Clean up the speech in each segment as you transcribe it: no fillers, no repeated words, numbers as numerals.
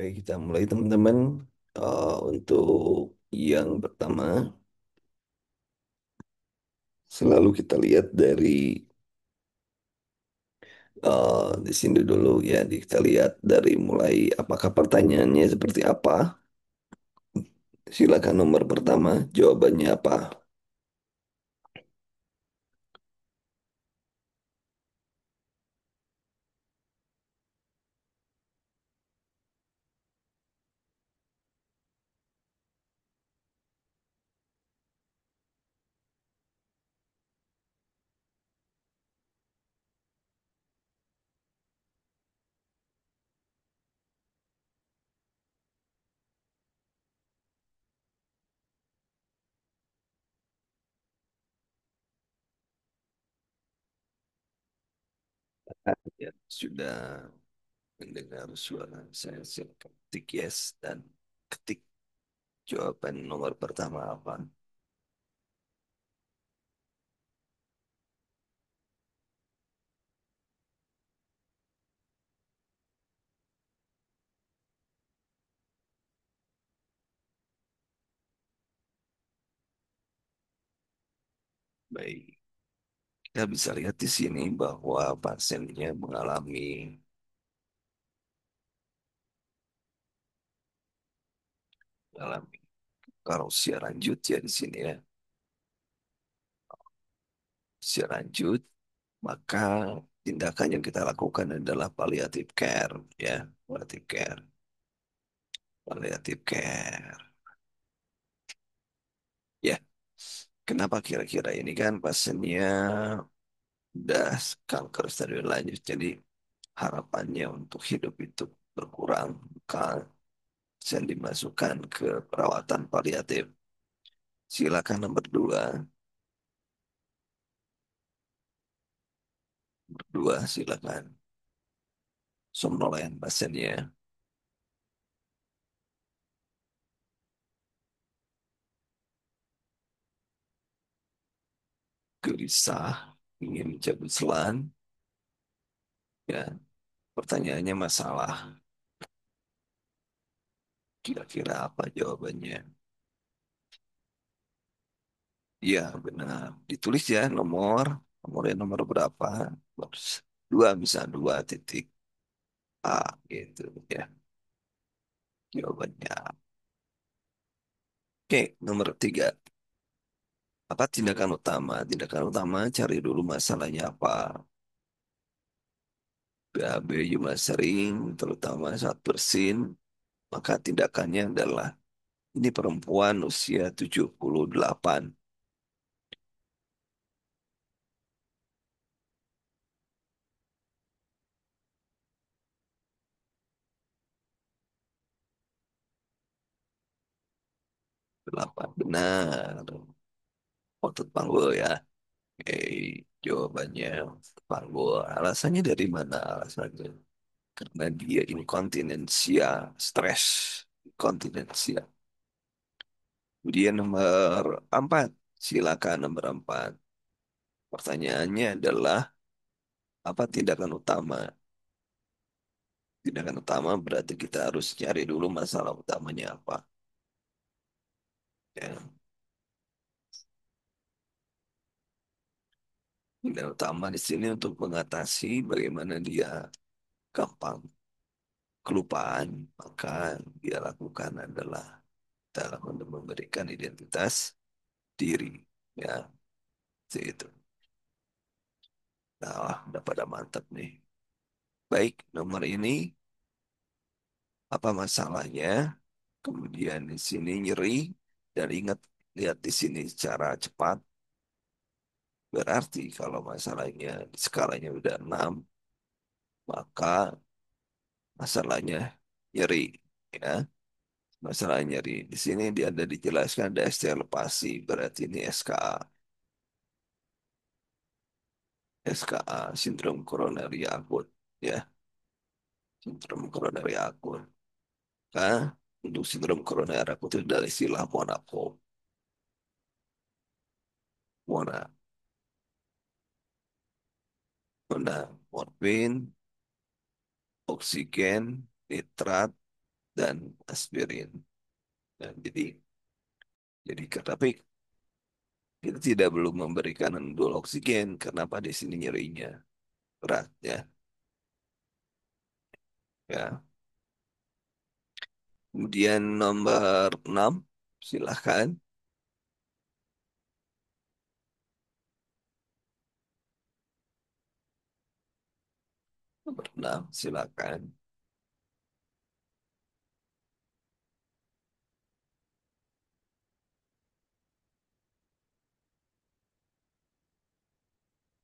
Baik, kita mulai teman-teman. Untuk yang pertama, selalu kita lihat dari di sini dulu ya. Kita lihat dari mulai apakah pertanyaannya seperti apa. Silakan nomor pertama, jawabannya apa? Ya, sudah mendengar suara saya silakan ketik yes dan ketik jawaban nomor pertama apa. Baik, kita bisa lihat di sini bahwa pasiennya mengalami kalau usia lanjut ya di sini ya. Usia lanjut, maka tindakan yang kita lakukan adalah palliative care ya, palliative care. Palliative care. Ya, kenapa kira-kira ini kan pasiennya udah kanker stadium lanjut, jadi harapannya untuk hidup itu berkurang, maka pasien dimasukkan ke perawatan paliatif. Silakan nomor dua, dua silakan. Somnolen pasiennya gelisah, ingin mencabut selang, ya. Pertanyaannya masalah. Kira-kira apa jawabannya? Iya, benar. Ditulis ya nomornya nomor berapa? Terus dua bisa dua titik A gitu ya jawabannya. Oke, nomor tiga. Apa tindakan utama? Tindakan utama cari dulu masalahnya apa. BAB cuma sering, terutama saat bersin, maka tindakannya adalah ini perempuan usia 78, 8 benar. Otot panggul ya. Oke, jawabannya panggul. Alasannya dari mana alasannya? Karena dia inkontinensia, stres, inkontinensia. Kemudian nomor 4, silakan nomor 4. Pertanyaannya adalah apa tindakan utama? Tindakan utama berarti kita harus cari dulu masalah utamanya apa. Ya. Tindakan utama di sini untuk mengatasi bagaimana dia gampang kelupaan, maka dia lakukan adalah dalam untuk memberikan identitas diri. Ya, seperti itu. Nah, udah pada mantap nih. Baik, nomor ini apa masalahnya? Kemudian di sini nyeri dan ingat lihat di sini secara cepat. Berarti kalau masalahnya skalanya udah 6, maka masalahnya nyeri ya. Masalah nyeri di sini dia ada dijelaskan ada lepasi berarti ini SKA. SKA sindrom koronari akut ya. Sindrom koronari akut. Nah, untuk sindrom koronari akut itu dari istilah Monaco. Mona, Mona, morfin, oksigen, nitrat, dan aspirin. Dan jadi tapi kita tidak perlu memberikan dua oksigen karena pada sini nyerinya berat ya. Ya. Kemudian nomor 6 silahkan. Nomor 6 silakan.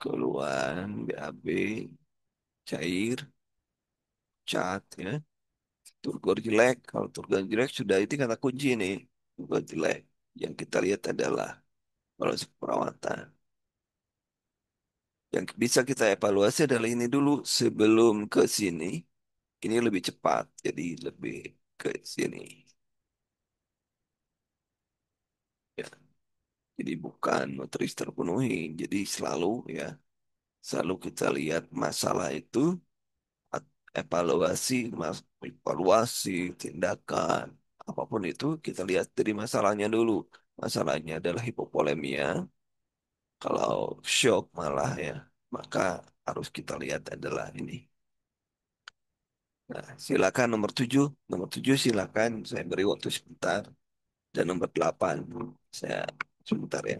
Keluhan BAB cair, cat ya. Turgor jelek. Kalau turgor jelek sudah itu kata kunci nih. Turgor jelek. Yang kita lihat adalah kalau perawatan. Yang bisa kita evaluasi adalah ini dulu sebelum ke sini. Ini lebih cepat. Jadi lebih ke sini. Ya. Jadi bukan materi terpenuhi. Jadi selalu ya. Selalu kita lihat masalah itu evaluasi, evaluasi, tindakan, apapun itu kita lihat dari masalahnya dulu. Masalahnya adalah hipovolemia. Kalau shock malah ya, maka harus kita lihat adalah ini. Nah, silakan nomor 7. Nomor 7 silakan saya beri waktu sebentar. Dan nomor 8 saya sebentar ya.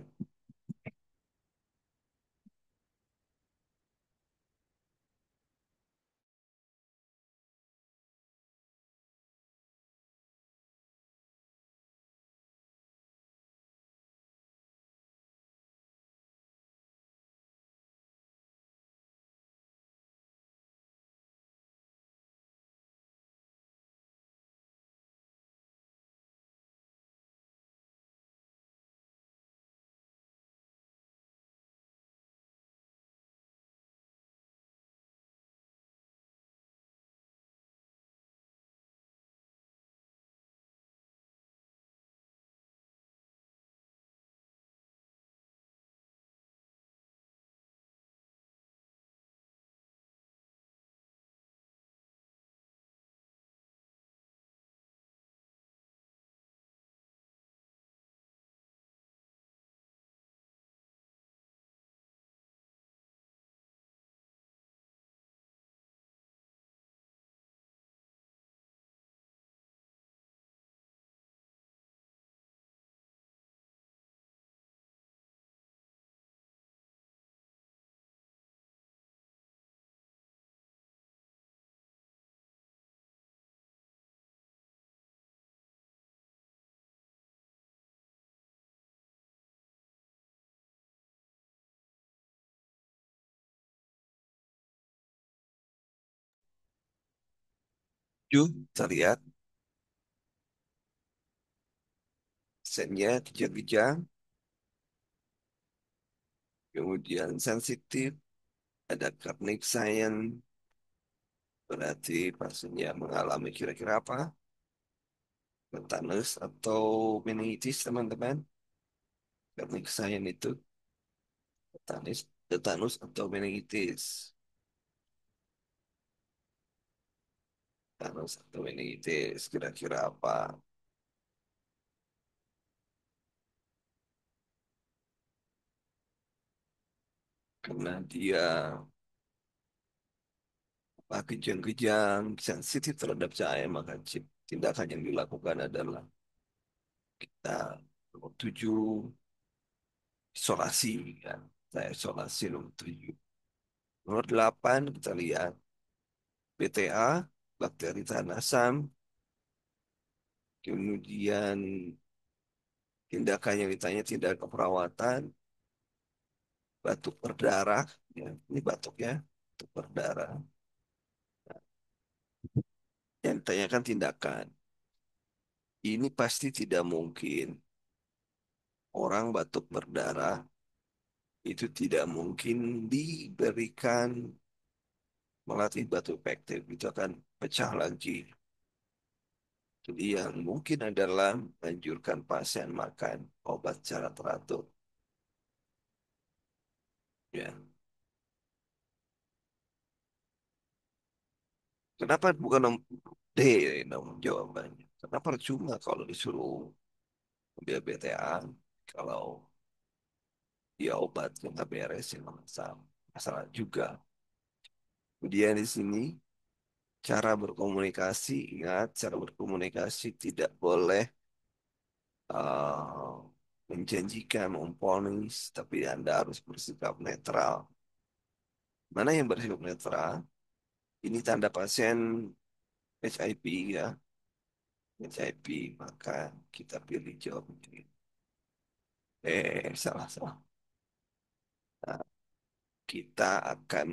7 kita lihat sennya kejang-kejang, kemudian sensitif, ada chronic sign, berarti pasiennya mengalami kira-kira apa? Tetanus atau meningitis teman-teman. Karena kesayangan itu tetanus atau meningitis. Tetanus atau meningitis kira-kira apa? Karena dia kejang-kejang sensitif terhadap cahaya, maka tindakan yang dilakukan adalah kita nomor 7 isolasi kan. Saya isolasi nomor 7. Nomor 8 kita lihat BTA, bakteri tahan asam, kemudian tindakan yang ditanya tindakan keperawatan, batuk berdarah, ya, ini batuk ya, batuk berdarah. Yang ditanyakan tindakan, ini pasti tidak mungkin orang batuk berdarah itu tidak mungkin diberikan melatih batuk efektif, itu akan pecah lagi. Jadi yang mungkin adalah menganjurkan pasien makan obat secara teratur. Ya, Kenapa bukan nomor D nomor jawabannya? Karena percuma kalau disuruh ambil BTA kalau dia obatnya nggak beres ya nggak masalah. Masalah juga. Kemudian di sini cara berkomunikasi, ingat cara berkomunikasi tidak boleh uh, menjanjikan, memponis, tapi Anda harus bersikap netral. Mana yang bersikap netral? Ini tanda pasien HIV ya, HIV, maka kita pilih jawabnya. Salah, salah. Nah, kita akan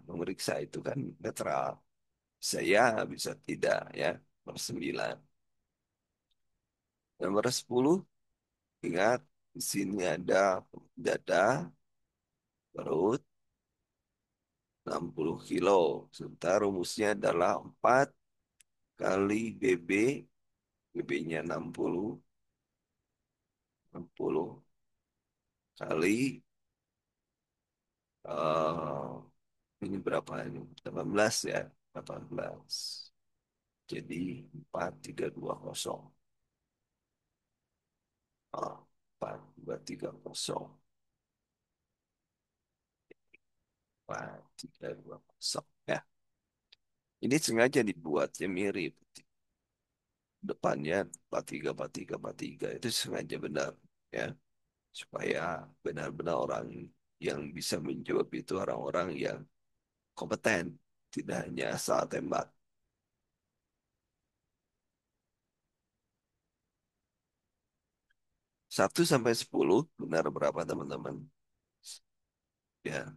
memeriksa itu kan netral. Saya bisa tidak ya. Nomor 9. Nomor 10, ingat di sini ada dada, perut, 60 kilo. Sementara rumusnya adalah 4 kali BB, BB-nya 60 kali eh ini berapa ini? 18 ya, 18. Jadi 4320. Oh, 4230. 4320 ya. Ini sengaja dibuatnya mirip. Depannya 434343 itu sengaja benar ya. Supaya benar-benar orang yang bisa menjawab itu orang-orang yang kompeten, tidak hanya asal tembak. 1 sampai 10 benar berapa teman-teman? Ya,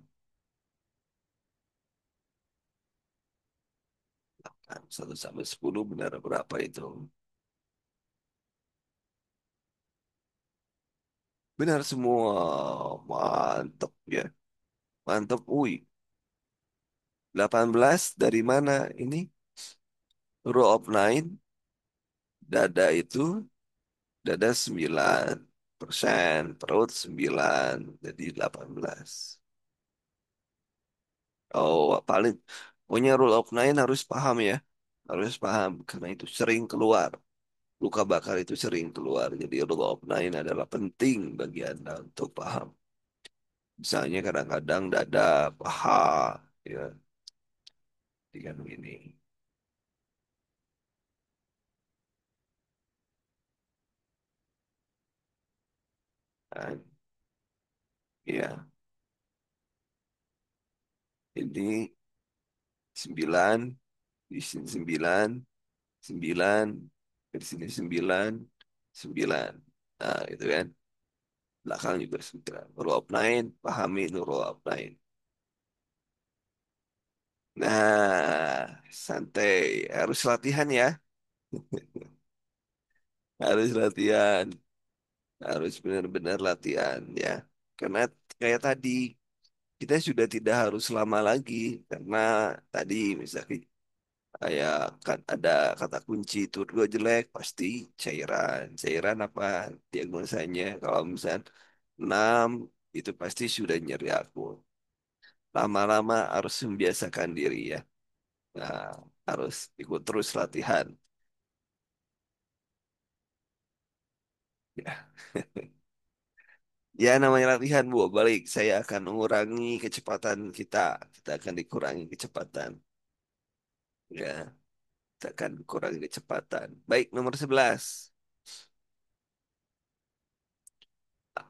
kan 1 sampai 10 benar berapa itu? Benar semua. Mantap ya. Mantap. 18 dari mana ini? Row of nine, dada itu, dada 9%, perut 9, jadi 18. Oh, paling punya rule of nine harus paham ya. Harus paham, karena itu sering keluar. Luka bakar itu sering keluar. Jadi rule of nine adalah penting bagi Anda untuk paham. Misalnya kadang-kadang dada, paha, ya, dengan ini. Nah, ya, ini 9, di sini 9, 9, di sini 9, 9. Nah, itu kan. Belakang juga 9. Rule of nine, pahami itu rule of nine. Nah, santai. Harus latihan ya. Harus latihan. Harus benar-benar latihan ya. Karena kayak tadi, kita sudah tidak harus lama lagi. Karena tadi misalnya kayak kan ada kata kunci turgo jelek, pasti cairan. Cairan apa diagnosanya? Kalau misalnya 6, itu pasti sudah nyeri akut. Lama-lama harus membiasakan diri ya. Nah, harus ikut terus latihan. Ya, ya namanya latihan Bu. Balik, saya akan mengurangi kecepatan kita. Kita akan dikurangi kecepatan. Ya, kita akan kurangi kecepatan. Baik, nomor 11.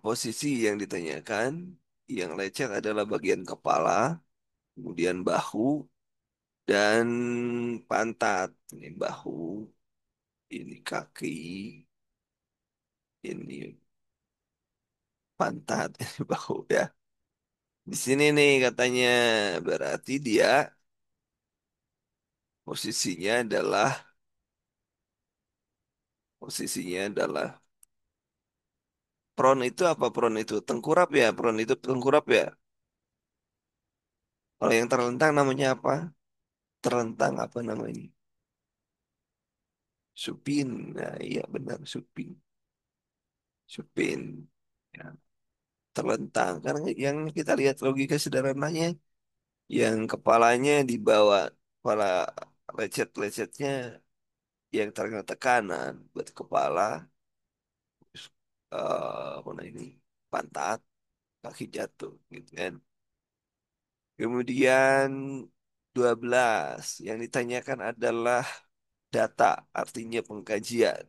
Posisi yang ditanyakan, yang lecet adalah bagian kepala, kemudian bahu, dan pantat. Ini bahu, ini kaki, ini pantat, ini bahu ya. Di sini nih katanya berarti dia posisinya adalah posisinya adalah prone itu apa prone itu? Tengkurap ya, prone itu tengkurap ya. Kalau yang terlentang namanya apa? Terlentang apa namanya? Supin. Nah, iya benar supin. Supin. Ya, terlentang. Karena yang kita lihat logika sederhananya, yang kepalanya di bawah. kepala lecet-lecetnya yang terkena tekanan buat kepala, mana ini pantat, kaki jatuh gitu kan. Kemudian 12 yang ditanyakan adalah data, artinya pengkajian.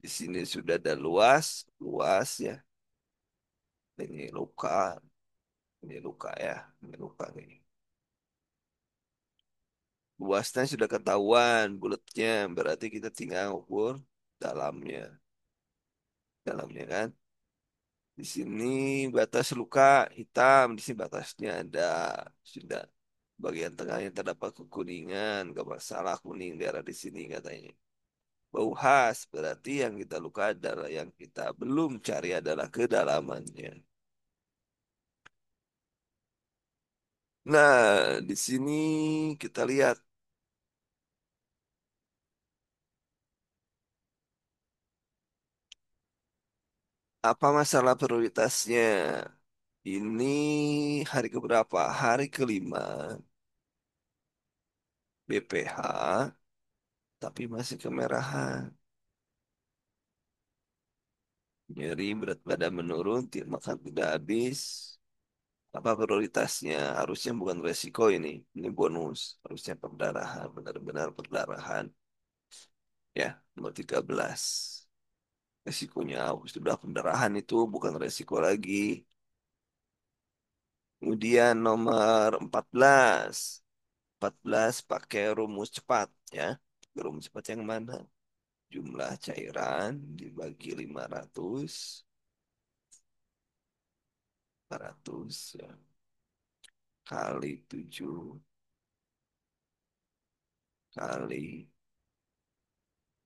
Di sini sudah ada luas, luas ya. Ini ini luka ya, ini luka nih. Luasnya sudah ketahuan bulatnya, berarti kita tinggal ukur dalamnya, dalamnya kan. Di sini batas luka hitam, di sini batasnya ada sudah bagian tengahnya terdapat kekuningan, gak masalah kuning daerah di sini katanya. Bau khas berarti yang kita luka adalah yang kita belum cari adalah kedalamannya. Nah, di sini kita lihat apa masalah prioritasnya. Ini hari keberapa? Hari kelima BPH, tapi masih kemerahan. Nyeri, berat badan menurun, makan tidak habis. Apa prioritasnya? Harusnya bukan resiko ini bonus. Harusnya perdarahan, benar-benar perdarahan. Ya, nomor 13. Resikonya sudah perdarahan itu bukan resiko lagi. Kemudian nomor 14. 14 pakai rumus cepat ya. Rumus cepat yang mana? Jumlah cairan dibagi 500 ya, kali 7 kali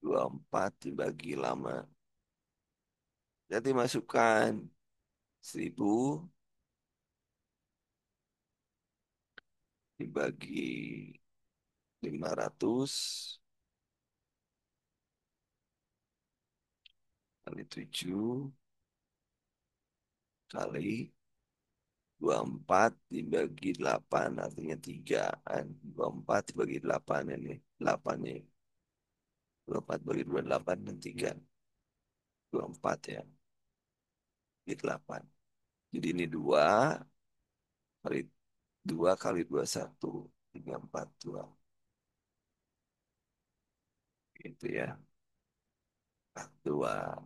24 dibagi lama. Jadi masukkan 1.000 dibagi 500 kali 7 kali 24 dibagi 8 artinya 3 kan. 24 dibagi 8 ini 8 nih. 24 bagi 2 8 dan 3. 24 ya. Bagi 8. Jadi ini 2 kali 2 kali 21 342 gitu ya. 2.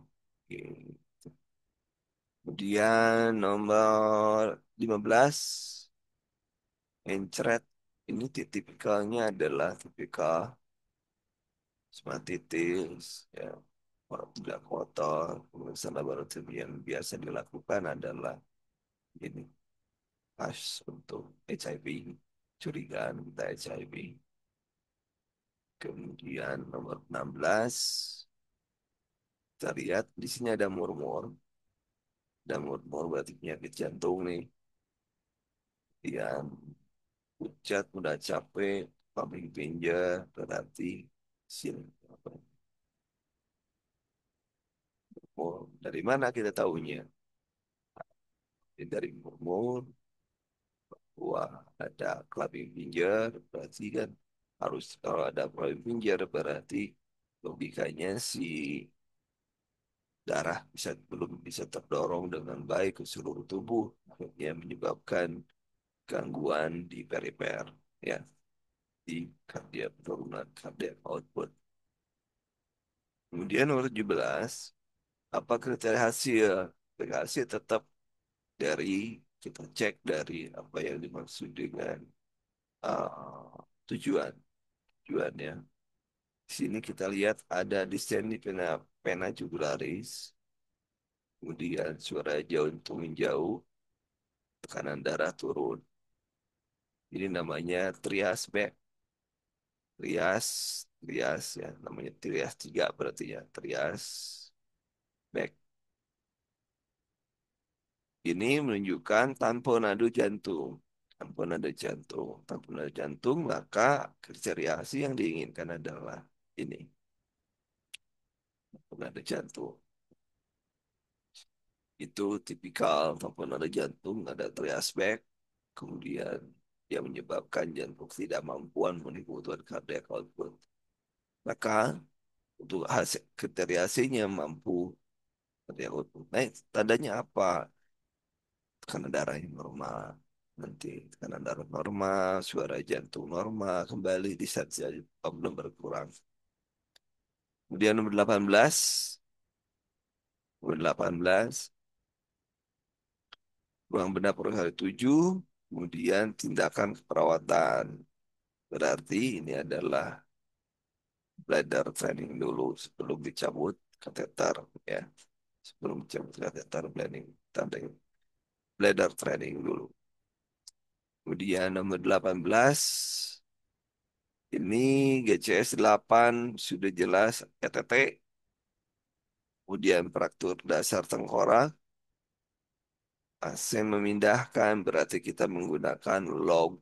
Kemudian nomor 15 encret. Ini tipikalnya adalah tipikal stomatitis ya. Kalau tidak kotor, pemeriksaan laboratorium yang biasa dilakukan adalah ini pas untuk HIV, curigaan kita HIV. Kemudian nomor 16 kita lihat di sini ada murmur. Ada murmur berarti penyakit jantung nih. Yang pucat, mudah capek, pumping pinjer, berarti sini. Oh, dari mana kita tahunya? Ya, dari murmur, wah ada clubbing pinjer, berarti kan harus kalau ada clubbing pinjer berarti logikanya si darah belum bisa terdorong dengan baik ke seluruh tubuh, akhirnya menyebabkan gangguan di perifer, ya, di penurunan cardiac output. Kemudian nomor 17, apa kriteria hasil? Kriteria hasil tetap dari kita cek dari apa yang dimaksud dengan tujuan tujuannya. Di sini kita lihat ada distensi pena jugularis, kemudian suara jantung menjauh, tekanan darah turun. Ini namanya trias back, trias, trias ya, namanya trias 3 berarti ya, trias back. Ini menunjukkan tamponade jantung. Tamponade jantung. Tamponade jantung, maka kriteria yang diinginkan adalah ini. Tamponade jantung. Itu tipikal tamponade jantung, ada trias back. Kemudian yang menyebabkan jantung tidak mampuan memenuhi kebutuhan kardiak output. Maka untuk hasil kriteria C-nya mampu kardiak output. Nah, tandanya apa? Tekanan darah yang normal. Nanti tekanan darah normal, suara jantung normal, kembali di saat belum berkurang. Kemudian nomor 18, nomor 18, ruang benak per hari 7, kemudian tindakan perawatan. Berarti ini adalah bladder training dulu sebelum dicabut kateter ya. Sebelum dicabut kateter bladder training dulu. Kemudian nomor 18 ini GCS 8 sudah jelas ETT. Kemudian fraktur dasar tengkorak. Pasien memindahkan berarti kita menggunakan log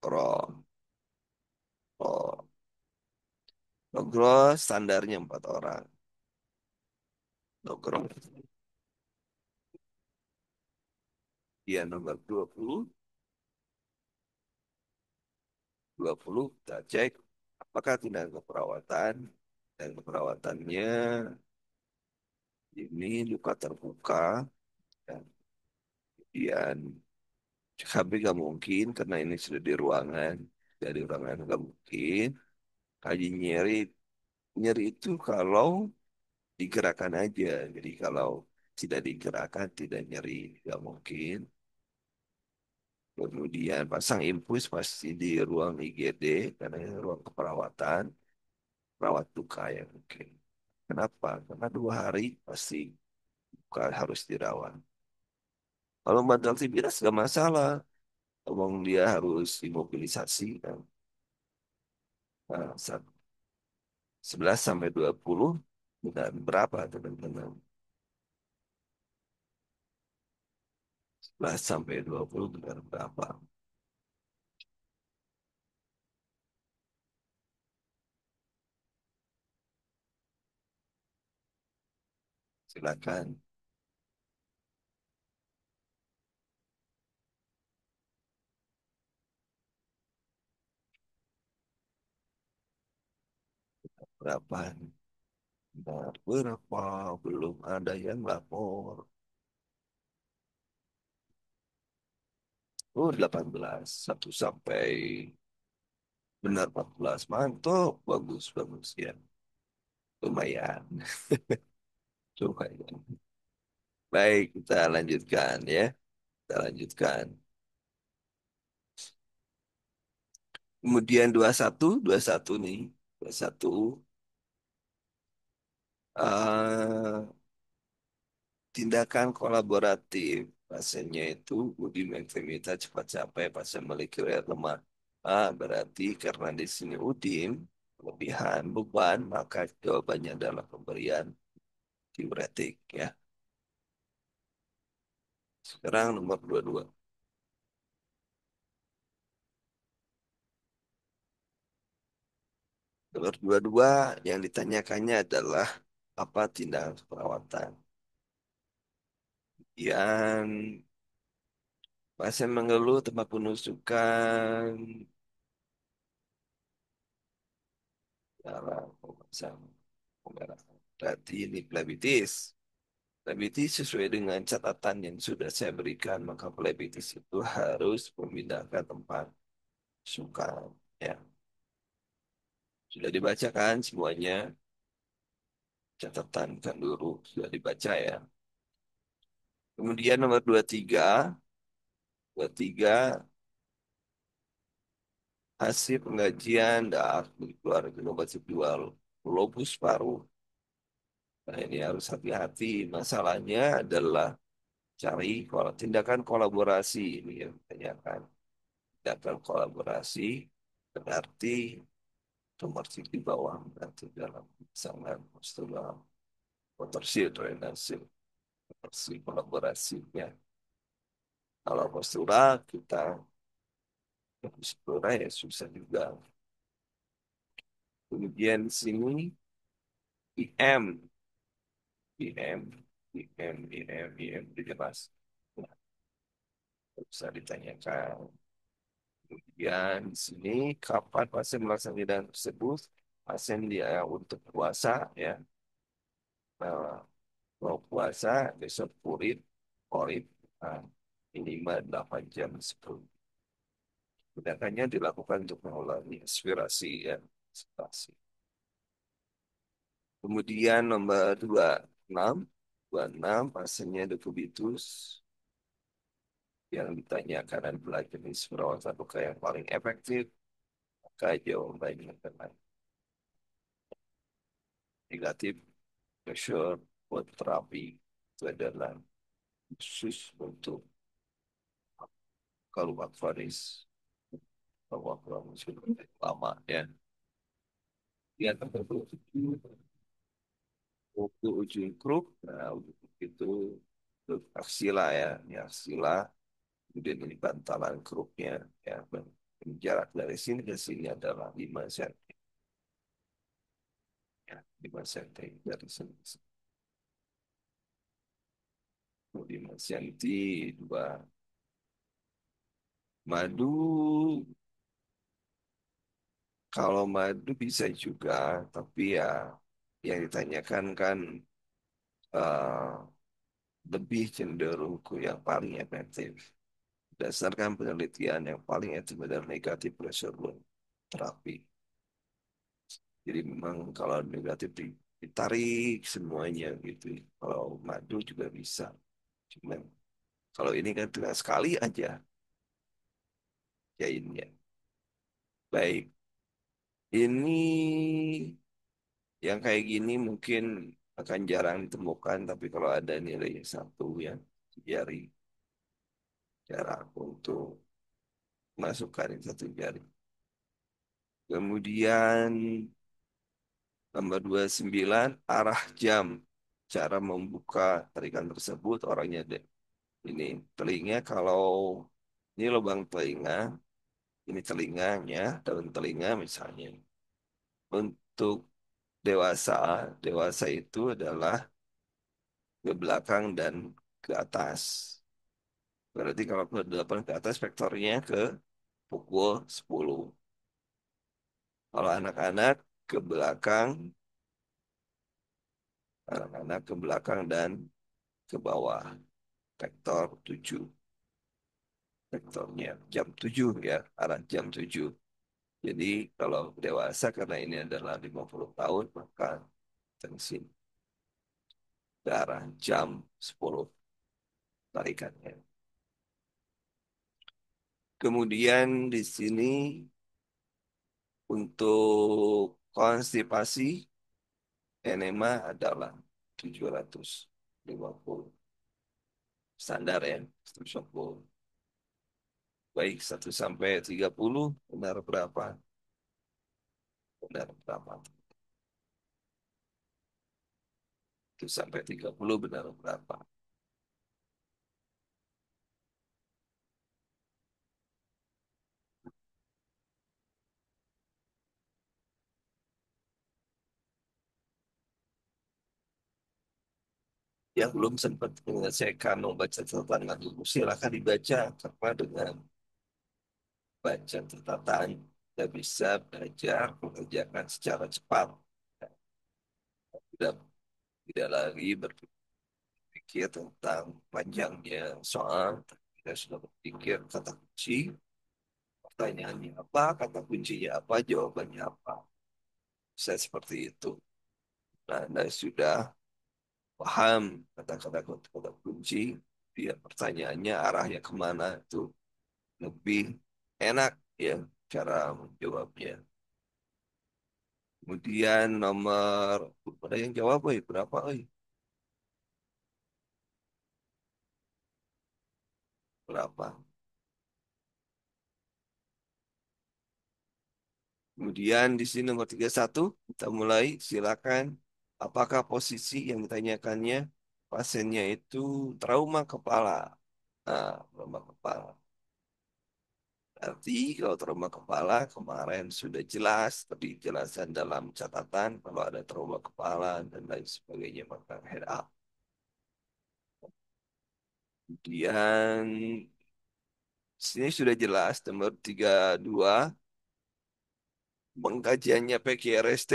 roll. Oh, log roll standarnya 4 orang. Log roll. Dia nomor 20 kita cek apakah tindakan keperawatan dan keperawatannya ini luka terbuka dan kemudian KB gak mungkin karena ini sudah di ruangan. Dari ruangan gak mungkin. Kaji nyeri. Nyeri itu kalau digerakkan aja. Jadi kalau tidak digerakkan tidak nyeri. Gak mungkin. Kemudian pasang infus pasti di ruang IGD karena ini ruang keperawatan. Perawat luka ya mungkin. Kenapa? Karena 2 hari pasti luka harus dirawat. Kalau bantal tibiras gak masalah. Ngomong dia harus imobilisasi kan. Nah, 11 sampai 20 dan berapa teman-teman? 11 sampai 20 dengan berapa? Silakan. Berapa? Benar, berapa? Belum ada yang lapor. Oh, 18. 1 sampai benar 14. Mantap. Bagus, bagus ya. Lumayan. Lumayan. Baik, kita lanjutkan ya. Kita lanjutkan. Kemudian 21 nih. 21. eh Tindakan kolaboratif. Pasiennya itu budi ekstremita cepat capai pasien memiliki riwayat lemah. Berarti karena di sini udim, kelebihan beban, maka jawabannya adalah pemberian diuretik ya. Sekarang nomor 22. Nomor 22 yang ditanyakannya adalah apa tindakan perawatan yang pasien mengeluh tempat penusukan darah pemeriksaan pemerahan. Berarti ini plebitis. Plebitis sesuai dengan catatan yang sudah saya berikan, maka plebitis itu harus memindahkan tempat suka. Ya, sudah dibacakan semuanya. Catatan kan dulu sudah dibaca ya. Kemudian nomor 23, 23 hasil pengkajian darah keluar gelombang dual lobus paru. Nah, ini harus hati-hati. Masalahnya adalah cari tindakan kolaborasi ini yang ditanyakan. Tindakan kolaborasi berarti nomor di bawah nanti dalam sangat postural potorsi drainase potorsi kolaborasinya. Kalau postural kita postural ya susah juga. Kemudian di sini IM, IM, IM, IM, IM, jelas. Nah, bisa ditanyakan. Kemudian di sini kapan pasien melaksanakan tindakan tersebut? Pasien dia untuk puasa ya, nah, mau puasa besok urip nah, minimal 8 jam sebelum. Tindakannya dilakukan untuk mengulangi aspirasi ya, aspirasi. Kemudian nomor 26 pasiennya dekubitus yang ditanyakan adalah jenis perawatan luka yang paling efektif, maka jawabannya adalah negatif pressure buat terapi itu adalah khusus untuk kalau varis kalau sudah lama ya. Dia tertentu waktu ujung kruk, nah itu untuk aksila ya, ini aksila, kemudian ini bantalan kruknya ya, jarak dari sini ke sini adalah 5 cm ya, 5 cm dari sini. 5 cm dua madu. Kalau madu bisa juga, tapi ya yang ditanyakan kan eh, lebih cenderung ke yang paling efektif. Berdasarkan penelitian yang paling efektif adalah negatif pressure wound terapi. Jadi memang kalau negatif ditarik semuanya gitu. Kalau madu juga bisa. Cuman kalau ini kan tinggal sekali aja jainnya. Baik, ini yang kayak gini mungkin akan jarang ditemukan, tapi kalau ada nilai satu ya, jari jarak untuk masukkan yang satu jari. Kemudian nomor 29 arah jam. Cara membuka tarikan tersebut orangnya deh. Ini telinga kalau ini lubang telinga, ini telinganya, daun telinga misalnya. Untuk dewasa, dewasa itu adalah ke belakang dan ke atas. Berarti kalau ke delapan ke atas vektornya ke pukul 10. Kalau anak-anak ke belakang, anak-anak ke belakang dan ke bawah. Vektor 7. Vektornya jam 7 ya, arah jam 7. Jadi kalau dewasa karena ini adalah 50 tahun, maka tensin ke arah jam 10 tarikannya. Kemudian di sini untuk konstipasi enema adalah 750 standar ya, 750. Baik, 1 sampai 30 benar berapa? Benar berapa? 1 sampai 30 benar berapa? Yang belum sempat menyelesaikan membaca catatan dulu, silakan dibaca karena dengan baca catatan kita bisa belajar mengerjakan secara cepat. Tidak, tidak lagi berpikir tentang panjangnya soal, kita sudah berpikir kata kunci, pertanyaannya apa, kata kuncinya apa, jawabannya apa. Saya seperti itu. Nah, Anda sudah paham kata-kata kunci, dia pertanyaannya arahnya kemana itu lebih enak ya cara menjawabnya. Kemudian nomor ada yang jawab, oi, berapa, oi? Berapa? Kemudian di sini nomor 31 kita mulai, silakan. Apakah posisi yang ditanyakannya pasiennya itu trauma kepala? Nah, trauma kepala. Berarti kalau trauma kepala kemarin sudah jelas, tadi jelasan dalam catatan kalau ada trauma kepala dan lain sebagainya maka head up. Kemudian Sini sudah jelas nomor 32 pengkajiannya PQRST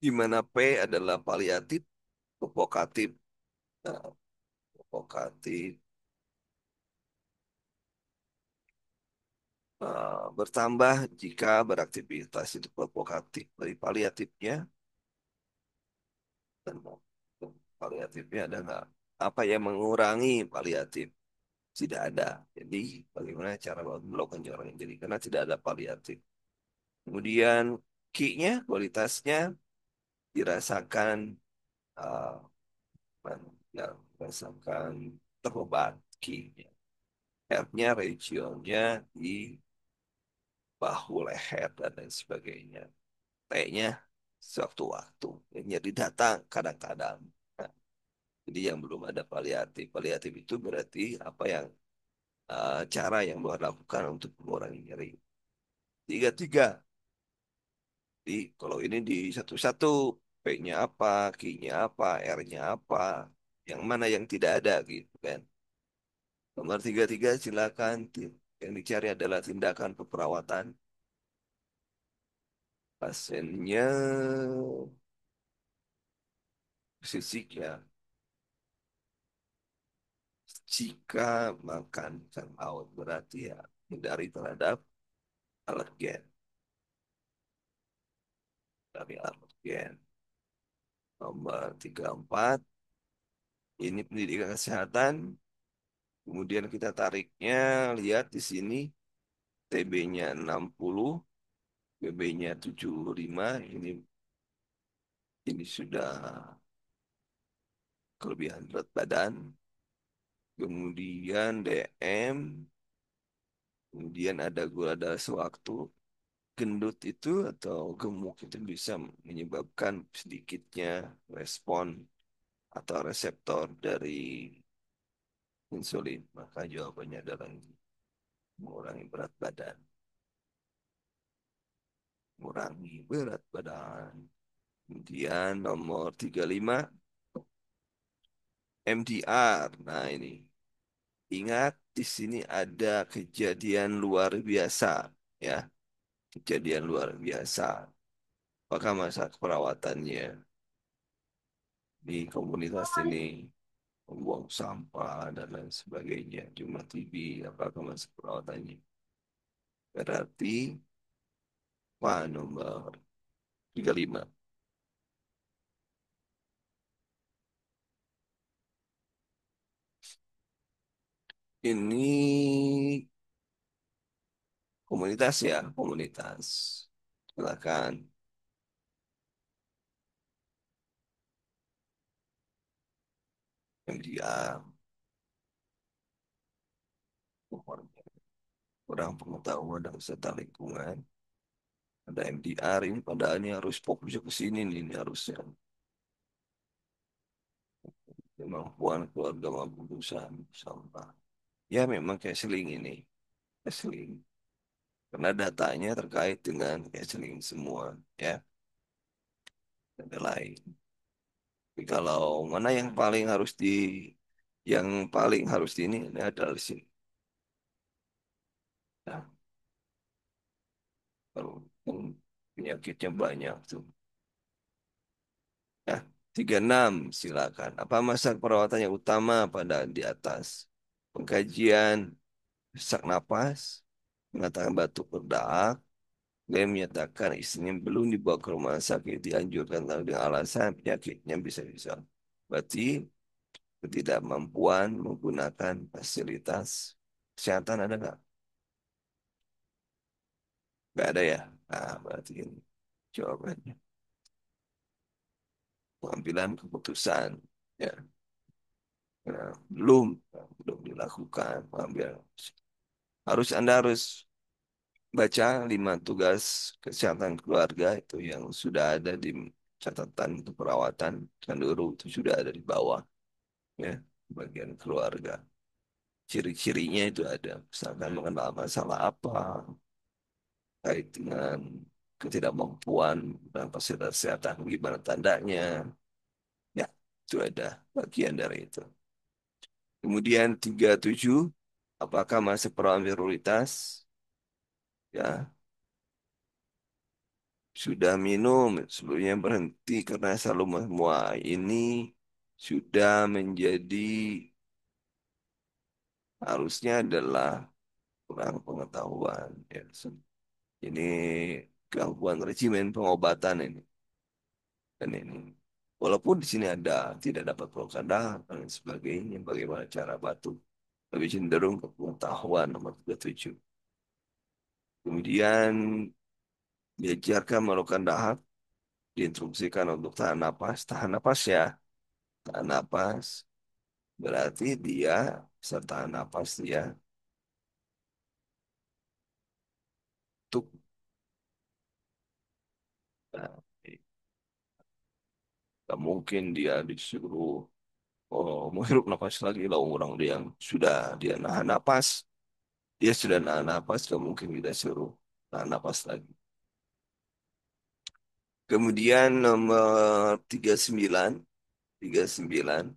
di mana P adalah paliatif, provokatif, nah, provokatif bertambah jika beraktivitas itu provokatif dari paliatifnya dan paliatifnya ada nggak? Apa yang mengurangi paliatif? Tidak ada. Jadi bagaimana cara melakukan orang jadi karena tidak ada paliatif. Kemudian Q-nya kualitasnya dirasakan uh, ya, dirasakan terobat Q-nya. R-nya regionnya di bahu leher dan lain sebagainya. T-nya sewaktu-waktu. Jadi datang kadang-kadang. Nah, jadi yang belum ada paliatif. Paliatif itu berarti apa yang cara yang Tuhan lakukan untuk mengurangi nyeri. Tiga-tiga. Jadi kalau ini di satu-satu, P-nya apa, Q-nya apa, R-nya apa, yang mana yang tidak ada gitu kan. Nomor tiga-tiga silakan. Yang dicari adalah tindakan keperawatan. Pasiennya fisik ya. Jika makan ikan laut berarti ya hindari terhadap alergen. Dari alergen. Nomor 34 ini pendidikan kesehatan. Kemudian kita tariknya, lihat di sini TB-nya 60, BB-nya 75, ini sudah kelebihan berat badan. Kemudian DM, kemudian ada gula darah sewaktu. Gendut itu atau gemuk itu bisa menyebabkan sedikitnya respon atau reseptor dari insulin. Maka jawabannya adalah mengurangi berat badan. Mengurangi berat badan. Kemudian nomor 35 MDR. Nah ini ingat di sini ada kejadian luar biasa ya, kejadian luar biasa. Apakah masa perawatannya di komunitas ini membuang sampah dan lain sebagainya, cuma TB, apakah masa perawatannya? Berarti Pak nomor 35. Ini komunitas ya, komunitas. Silakan MDR. Kurang pengetahuan dan serta lingkungan. Ada MDR ini padahal ini harus fokusnya ke sini nih, ini harusnya kemampuan keluarga mampu berusaha sampah. Ya memang counseling ini, counseling. Karena datanya terkait dengan counseling semua, ya. Ada lain. Tapi kalau mana yang paling harus di ini adalah di sini. Nah, kalau yang penyakitnya banyak tuh. Nah, 36 silakan. Apa masalah perawatan yang utama pada di atas? Pengkajian sesak napas, mengatakan batuk berdahak, dia menyatakan istrinya belum dibawa ke rumah sakit, dianjurkan lalu dengan alasan penyakitnya bisa-bisa. Berarti ketidakmampuan menggunakan fasilitas kesehatan ada nggak? Nggak ada ya? Nah, berarti ini jawabannya. Pengambilan keputusan. Ya, nah, belum dilakukan pengambilan. Anda harus baca 5 tugas kesehatan keluarga itu yang sudah ada di catatan untuk perawatan kanduru itu sudah ada di bawah ya bagian keluarga. Ciri-cirinya itu ada misalkan mengenal masalah apa kait dengan ketidakmampuan dan fasilitas kesehatan gimana tandanya ya itu ada bagian dari itu. Kemudian 37 Apakah masuk perawan prioritas? Ya, sudah minum, sebelumnya berhenti karena selalu semua ini sudah menjadi harusnya adalah kurang pengetahuan. Ya. Ini gangguan regimen pengobatan ini. Dan ini, walaupun di sini ada tidak dapat propaganda dan sebagainya, bagaimana cara batu, lebih cenderung ke pengetahuan nomor 37. Kemudian diajarkan melakukan dahak, diinstruksikan untuk tahan napas ya, tahan napas. Berarti dia serta napas dia untuk nah, gak mungkin dia disuruh menghirup napas lagi lah orang dia yang sudah dia nahan napas. Dia sudah nahan napas, gak mungkin kita suruh nahan napas lagi. Kemudian nomor 39, 39,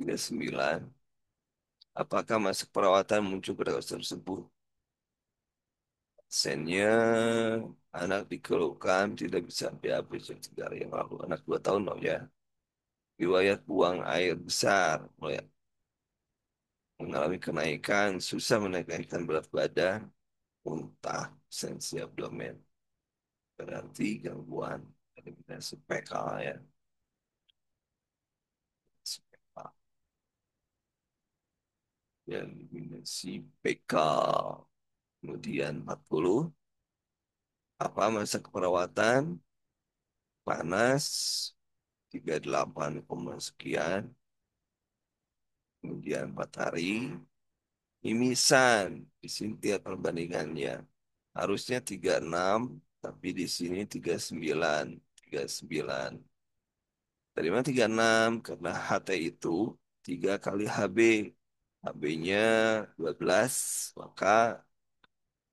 39. Apakah masuk perawatan muncul pada kasus tersebut? Pasiennya anak dikeluhkan tidak bisa BAB sejak 3 hari yang lalu. Anak 2 tahun loh ya. Riwayat buang air besar, mulai mengalami kenaikan, susah menaikkan berat badan, muntah, sensi abdomen. Berarti gangguan eliminasi PK ya. PK. Eliminasi PK. Kemudian 40. Apa masa keperawatan? Panas 38, sekian. Kemudian 4 hari. Mimisan. Di sini tiap perbandingannya. Harusnya 36, tapi di sini 39. 39. Dari mana 36? Karena HT itu 3 kali HB. HB-nya 12, maka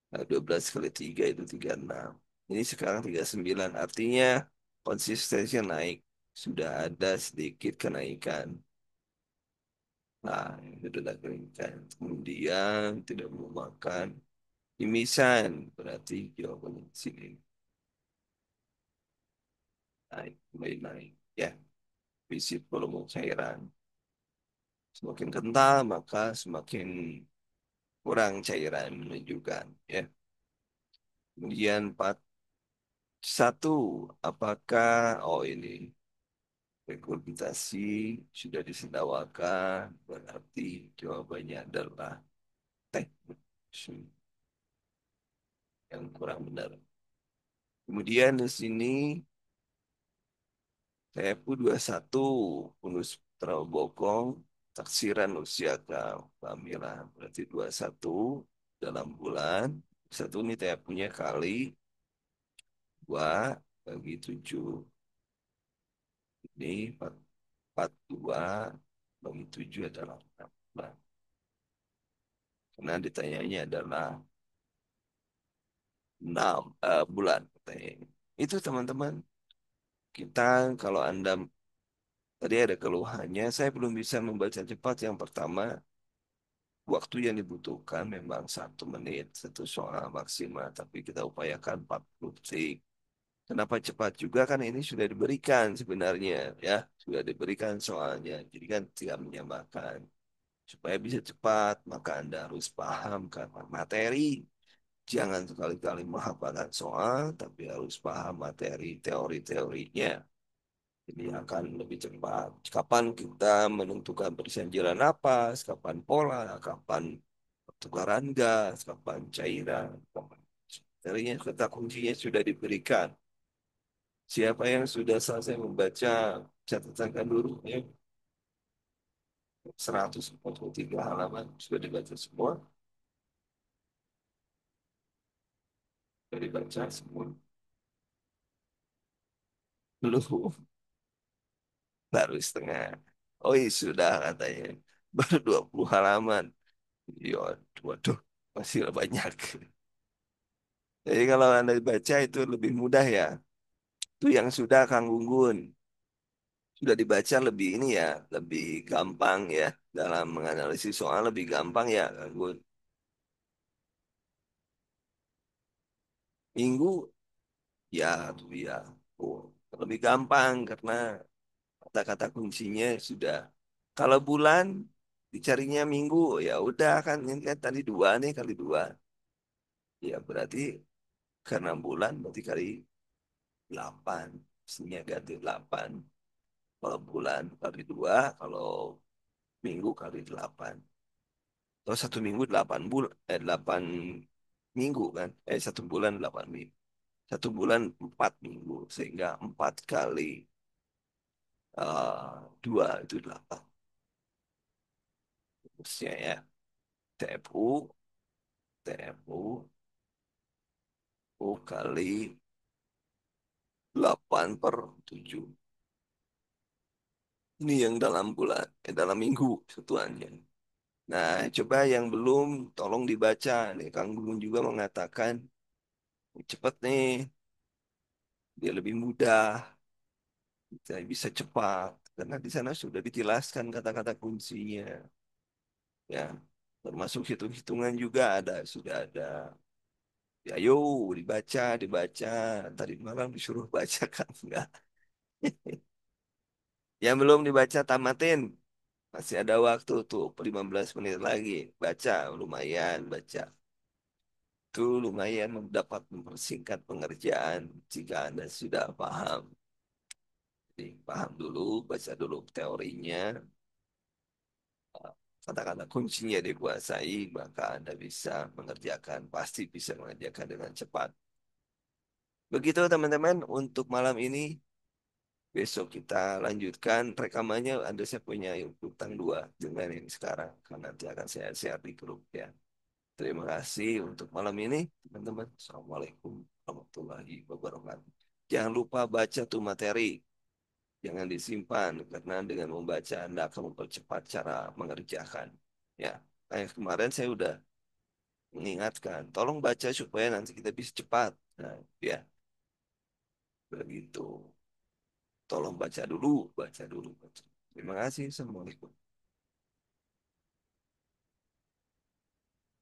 12 kali 3 itu 36. Ini sekarang 39, artinya konsistensinya naik. Sudah ada sedikit kenaikan. Nah, itu sudah kenaikan. Kemudian tidak mau makan. Mimisan, berarti jawabannya di sini. Naik, kembali naik. Ya, visit volume cairan. Semakin kental, maka semakin kurang cairan menunjukkan. Ya. Kemudian 41, apakah, oh ini, regurgitasi sudah disendawakan, berarti jawabannya adalah teknik yang kurang benar. Kemudian di sini saya pun 21, bonus putra bokong, taksiran usia kehamilan. Berarti 21 dalam bulan. Satu ini saya punya kali 2 bagi 7. Ini 42 bagi 7 adalah 16. Karena ditanyanya adalah 6 bulan. Katanya. Itu teman-teman. Kita kalau Anda tadi ada keluhannya, saya belum bisa membaca cepat. Yang pertama, waktu yang dibutuhkan memang 1 menit, satu soal maksimal, tapi kita upayakan 40 detik. Kenapa cepat juga kan ini sudah diberikan sebenarnya ya, sudah diberikan soalnya. Jadi kan tidak menyamakan. Supaya bisa cepat, maka Anda harus paham karena materi. Jangan sekali-kali menghafalkan soal, tapi harus paham materi teori-teorinya. Ini akan lebih cepat. Kapan kita menentukan persenjalan napas, kapan pola, kapan pertukaran gas, kapan cairan. Materinya kata kuncinya sudah diberikan. Siapa yang sudah selesai membaca catatan dulu ya, 143 halaman sudah dibaca semua, sudah dibaca semua. Belum, baru setengah. Oh iya sudah katanya. Baru 20 halaman. Ya, waduh, masih banyak. Jadi kalau Anda baca itu lebih mudah ya. Itu yang sudah Kang Gunggun. Sudah dibaca lebih ini ya, lebih gampang ya. dalam menganalisis soal lebih gampang ya, Kak Gun. Minggu ya, tuh ya. Oh, lebih gampang karena kata-kata kuncinya sudah. Kalau bulan dicarinya minggu, ya udah kan ini kan tadi dua nih kali dua. Ya berarti karena bulan berarti kali 8. Mestinya ganti 8. Kalau bulan kali dua, kalau minggu kali 8. Atau satu minggu 8 minggu kan? 1 bulan 8 minggu. 1 bulan 4 minggu. Sehingga 4 kali 2 itu 8. Terusnya ya. TFU, TFU, U kali 8/7. Ini yang dalam bulan, dalam minggu satuannya. Nah, coba yang belum, tolong dibaca. Nih, Kang Gunggun juga mengatakan, cepat nih, dia lebih mudah, bisa cepat. Karena di sana sudah dijelaskan kata-kata kuncinya. Ya, termasuk hitung-hitungan juga ada, sudah ada. Ya, ayo dibaca, dibaca. Tadi malam disuruh baca kan, enggak. Yang belum dibaca tamatin. Masih ada waktu tuh 15 menit lagi. Baca, lumayan baca. Itu lumayan dapat mempersingkat pengerjaan jika Anda sudah paham. Jadi paham dulu, baca dulu teorinya, kata-kata kuncinya dikuasai, maka Anda bisa mengerjakan, pasti bisa mengerjakan dengan cepat. Begitu teman-teman untuk malam ini. Besok kita lanjutkan rekamannya. Anda saya punya yang utang dua dengan yang sekarang. Karena nanti akan saya share di grup ya. Terima kasih untuk malam ini, teman-teman. Assalamualaikum warahmatullahi wabarakatuh. Jangan lupa baca tuh materi. Jangan disimpan, karena dengan membaca Anda akan mempercepat cara mengerjakan. Ya, kayak kemarin saya udah mengingatkan. Tolong baca supaya nanti kita bisa cepat. Nah, ya, begitu. Tolong baca dulu, baca dulu. Baca. Terima kasih. Assalamualaikum.